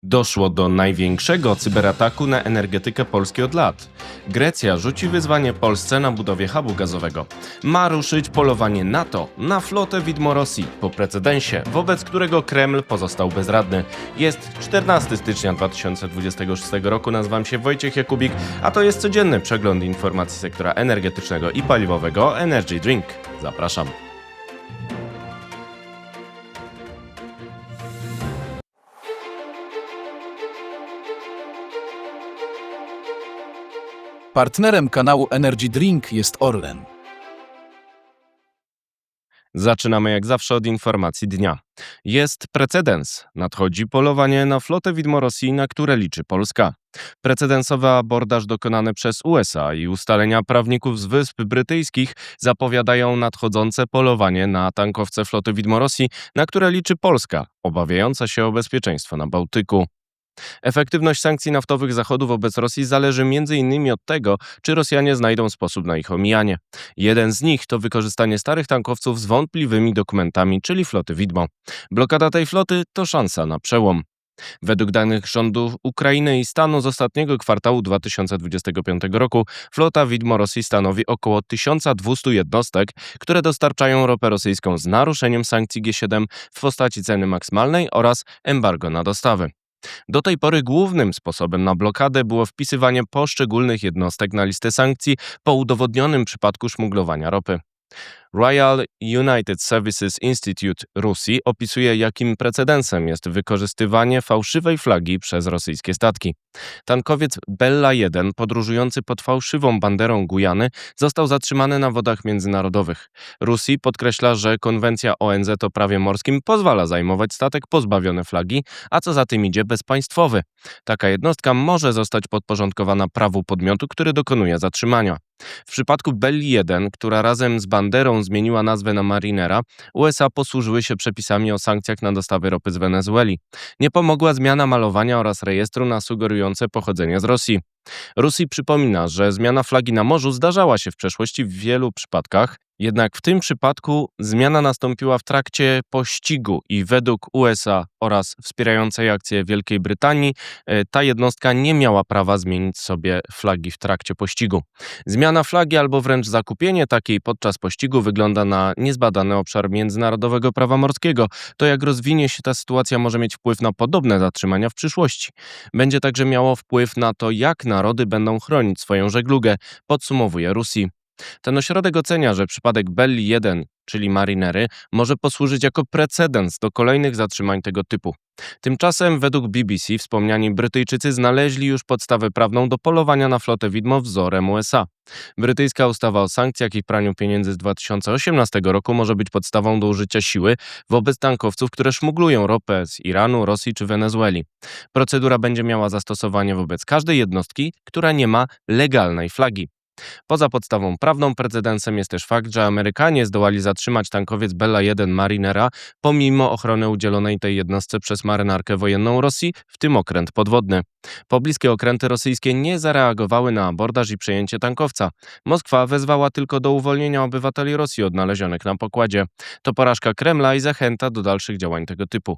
Doszło do największego cyberataku na energetykę Polski od lat. Grecja rzuci wyzwanie Polsce na budowie hubu gazowego. Ma ruszyć polowanie NATO na flotę widmo Rosji po precedensie, wobec którego Kreml pozostał bezradny. Jest 14 stycznia 2026 roku, nazywam się Wojciech Jakubik, a to jest codzienny przegląd informacji sektora energetycznego i paliwowego Energy Drink. Zapraszam. Partnerem kanału Energy Drink jest Orlen. Zaczynamy jak zawsze od informacji dnia. Jest precedens. Nadchodzi polowanie na flotę widmo Rosji, na które liczy Polska. Precedensowy abordaż dokonany przez USA i ustalenia prawników z Wysp Brytyjskich zapowiadają nadchodzące polowanie na tankowce floty widmo Rosji, na które liczy Polska, obawiająca się o bezpieczeństwo na Bałtyku. Efektywność sankcji naftowych Zachodu wobec Rosji zależy m.in. od tego, czy Rosjanie znajdą sposób na ich omijanie. Jeden z nich to wykorzystanie starych tankowców z wątpliwymi dokumentami, czyli floty widmo. Blokada tej floty to szansa na przełom. Według danych rządów Ukrainy i Stanu z ostatniego kwartału 2025 roku flota widmo Rosji stanowi około 1200 jednostek, które dostarczają ropę rosyjską z naruszeniem sankcji G7 w postaci ceny maksymalnej oraz embargo na dostawy. Do tej pory głównym sposobem na blokadę było wpisywanie poszczególnych jednostek na listę sankcji po udowodnionym przypadku szmuglowania ropy. Royal United Services Institute Rusji opisuje, jakim precedensem jest wykorzystywanie fałszywej flagi przez rosyjskie statki. Tankowiec Bella 1, podróżujący pod fałszywą banderą Gujany, został zatrzymany na wodach międzynarodowych. Rusji podkreśla, że konwencja ONZ o prawie morskim pozwala zajmować statek pozbawiony flagi, a co za tym idzie bezpaństwowy. Taka jednostka może zostać podporządkowana prawu podmiotu, który dokonuje zatrzymania. W przypadku Belli 1, która razem z banderą zmieniła nazwę na Marinera, USA posłużyły się przepisami o sankcjach na dostawy ropy z Wenezueli. Nie pomogła zmiana malowania oraz rejestru na sugerujące pochodzenie z Rosji. Rosji przypomina, że zmiana flagi na morzu zdarzała się w przeszłości w wielu przypadkach, jednak w tym przypadku zmiana nastąpiła w trakcie pościgu i według USA oraz wspierającej akcję Wielkiej Brytanii ta jednostka nie miała prawa zmienić sobie flagi w trakcie pościgu. Zmiana flagi albo wręcz zakupienie takiej podczas pościgu wygląda na niezbadany obszar międzynarodowego prawa morskiego. To jak rozwinie się ta sytuacja może mieć wpływ na podobne zatrzymania w przyszłości. Będzie także miało wpływ na to, jak narody będą chronić swoją żeglugę, podsumowuje Rosji. Ten ośrodek ocenia, że przypadek Belli 1, czyli Marinery, może posłużyć jako precedens do kolejnych zatrzymań tego typu. Tymczasem według BBC wspomniani Brytyjczycy znaleźli już podstawę prawną do polowania na flotę widmo wzorem USA. Brytyjska ustawa o sankcjach i praniu pieniędzy z 2018 roku może być podstawą do użycia siły wobec tankowców, które szmuglują ropę z Iranu, Rosji czy Wenezueli. Procedura będzie miała zastosowanie wobec każdej jednostki, która nie ma legalnej flagi. Poza podstawą prawną precedensem jest też fakt, że Amerykanie zdołali zatrzymać tankowiec Bella 1 Marinera pomimo ochrony udzielonej tej jednostce przez marynarkę wojenną Rosji, w tym okręt podwodny. Pobliskie okręty rosyjskie nie zareagowały na abordaż i przejęcie tankowca. Moskwa wezwała tylko do uwolnienia obywateli Rosji odnalezionych na pokładzie. To porażka Kremla i zachęta do dalszych działań tego typu.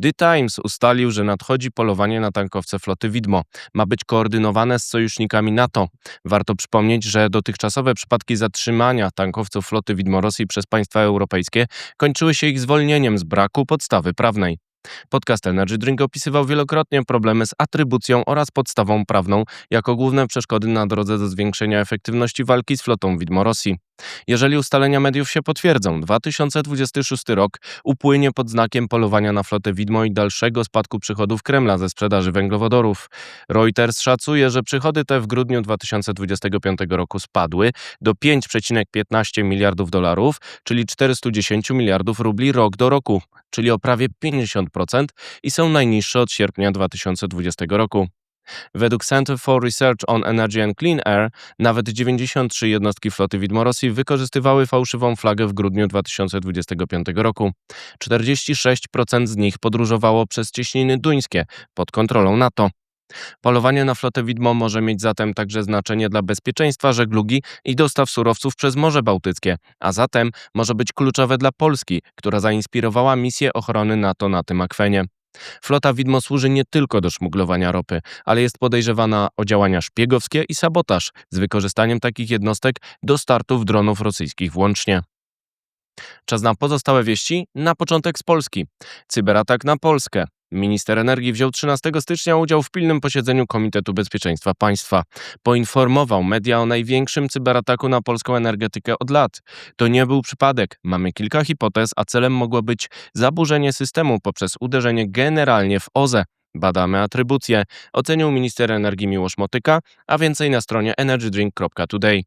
The Times ustalił, że nadchodzi polowanie na tankowce floty widmo. Ma być koordynowane z sojusznikami NATO. Warto przypomnieć, że dotychczasowe przypadki zatrzymania tankowców floty widmo Rosji przez państwa europejskie kończyły się ich zwolnieniem z braku podstawy prawnej. Podcast Energy Drink opisywał wielokrotnie problemy z atrybucją oraz podstawą prawną jako główne przeszkody na drodze do zwiększenia efektywności walki z flotą widmo Rosji. Jeżeli ustalenia mediów się potwierdzą, 2026 rok upłynie pod znakiem polowania na flotę widmo i dalszego spadku przychodów Kremla ze sprzedaży węglowodorów. Reuters szacuje, że przychody te w grudniu 2025 roku spadły do 5,15 miliardów dolarów, czyli 410 miliardów rubli rok do roku, czyli o prawie 50% i są najniższe od sierpnia 2020 roku. Według Center for Research on Energy and Clean Air nawet 93 jednostki floty widmo Rosji wykorzystywały fałszywą flagę w grudniu 2025 roku. 46% z nich podróżowało przez cieśniny duńskie pod kontrolą NATO. Polowanie na flotę widmo może mieć zatem także znaczenie dla bezpieczeństwa żeglugi i dostaw surowców przez Morze Bałtyckie, a zatem może być kluczowe dla Polski, która zainspirowała misję ochrony NATO na tym akwenie. Flota widmo służy nie tylko do szmuglowania ropy, ale jest podejrzewana o działania szpiegowskie i sabotaż z wykorzystaniem takich jednostek do startów dronów rosyjskich włącznie. Czas na pozostałe wieści, na początek z Polski. Cyberatak na Polskę. Minister energii wziął 13 stycznia udział w pilnym posiedzeniu Komitetu Bezpieczeństwa Państwa. Poinformował media o największym cyberataku na polską energetykę od lat. To nie był przypadek. Mamy kilka hipotez, a celem mogło być zaburzenie systemu poprzez uderzenie generalnie w OZE. Badamy atrybucję, ocenił minister energii Miłosz Motyka, a więcej na stronie energydrink.today.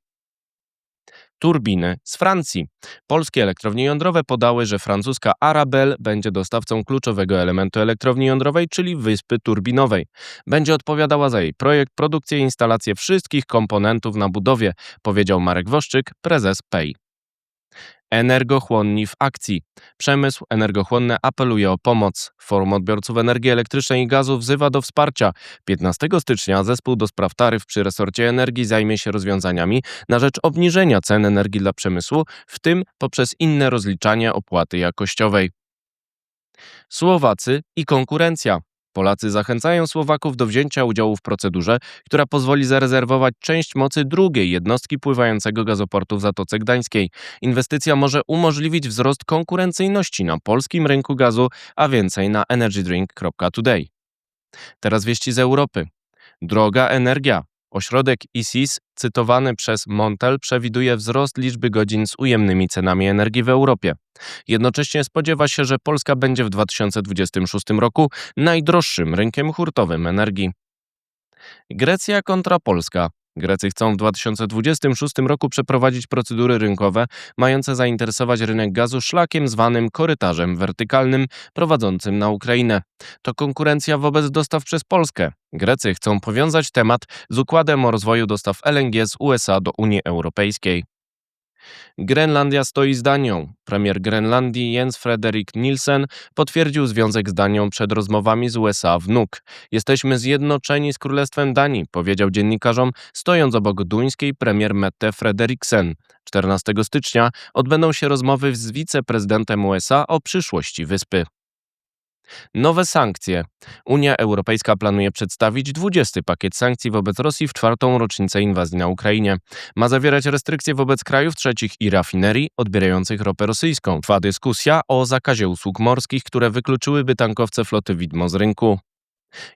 Turbiny z Francji. Polskie elektrownie jądrowe podały, że francuska Arabelle będzie dostawcą kluczowego elementu elektrowni jądrowej, czyli wyspy turbinowej. Będzie odpowiadała za jej projekt, produkcję i instalację wszystkich komponentów na budowie, powiedział Marek Woszczyk, prezes PEI. Energochłonni w akcji. Przemysł energochłonny apeluje o pomoc. Forum Odbiorców Energii Elektrycznej i Gazu wzywa do wsparcia. 15 stycznia zespół do spraw taryf przy resorcie energii zajmie się rozwiązaniami na rzecz obniżenia cen energii dla przemysłu, w tym poprzez inne rozliczanie opłaty jakościowej. Słowacy i konkurencja. Polacy zachęcają Słowaków do wzięcia udziału w procedurze, która pozwoli zarezerwować część mocy drugiej jednostki pływającego gazoportu w Zatoce Gdańskiej. Inwestycja może umożliwić wzrost konkurencyjności na polskim rynku gazu, a więcej na energydrink.today. Teraz wieści z Europy. Droga energia. Ośrodek ICIS, cytowany przez Montel, przewiduje wzrost liczby godzin z ujemnymi cenami energii w Europie. Jednocześnie spodziewa się, że Polska będzie w 2026 roku najdroższym rynkiem hurtowym energii. Grecja kontra Polska. Grecy chcą w 2026 roku przeprowadzić procedury rynkowe mające zainteresować rynek gazu szlakiem zwanym korytarzem wertykalnym prowadzącym na Ukrainę. To konkurencja wobec dostaw przez Polskę. Grecy chcą powiązać temat z układem o rozwoju dostaw LNG z USA do Unii Europejskiej. Grenlandia stoi z Danią. Premier Grenlandii Jens Frederik Nielsen potwierdził związek z Danią przed rozmowami z USA w Nuuk. Jesteśmy zjednoczeni z Królestwem Danii, powiedział dziennikarzom, stojąc obok duńskiej premier Mette Frederiksen. 14 stycznia odbędą się rozmowy z wiceprezydentem USA o przyszłości wyspy. Nowe sankcje. Unia Europejska planuje przedstawić 20. pakiet sankcji wobec Rosji w 4. rocznicę inwazji na Ukrainie. Ma zawierać restrykcje wobec krajów trzecich i rafinerii odbierających ropę rosyjską. Trwa dyskusja o zakazie usług morskich, które wykluczyłyby tankowce floty widmo z rynku.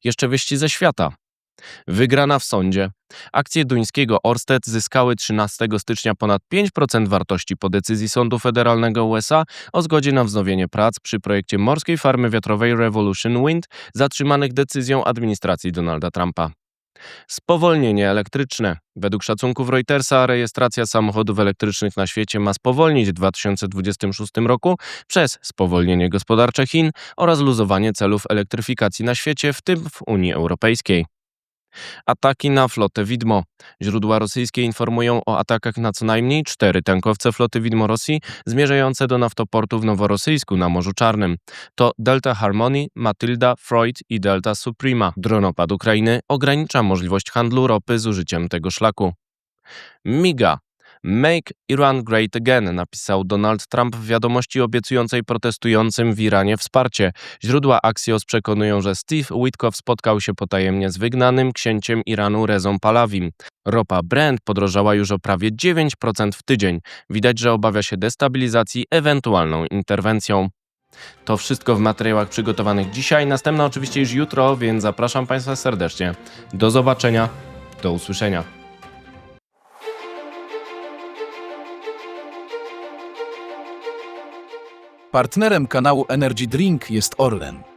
Jeszcze wieści ze świata. Wygrana w sądzie. Akcje duńskiego Ørsted zyskały 13 stycznia ponad 5% wartości po decyzji Sądu Federalnego USA o zgodzie na wznowienie prac przy projekcie morskiej farmy wiatrowej Revolution Wind zatrzymanych decyzją administracji Donalda Trumpa. Spowolnienie elektryczne. Według szacunków Reutersa rejestracja samochodów elektrycznych na świecie ma spowolnić w 2026 roku przez spowolnienie gospodarcze Chin oraz luzowanie celów elektryfikacji na świecie, w tym w Unii Europejskiej. Ataki na flotę widmo. Źródła rosyjskie informują o atakach na co najmniej 4 tankowce floty widmo Rosji zmierzające do naftoportu w Noworosyjsku na Morzu Czarnym. To Delta Harmony, Matylda, Freud i Delta Suprema. Dronopad Ukrainy ogranicza możliwość handlu ropy z użyciem tego szlaku. MIGA. Make Iran Great Again, napisał Donald Trump w wiadomości obiecującej protestującym w Iranie wsparcie. Źródła Axios przekonują, że Steve Witkoff spotkał się potajemnie z wygnanym księciem Iranu Rezą Pahlawim. Ropa Brent podrożała już o prawie 9% w tydzień. Widać, że obawia się destabilizacji ewentualną interwencją. To wszystko w materiałach przygotowanych dzisiaj. Następna oczywiście już jutro, więc zapraszam Państwa serdecznie. Do zobaczenia, do usłyszenia. Partnerem kanału Energy Drink jest Orlen.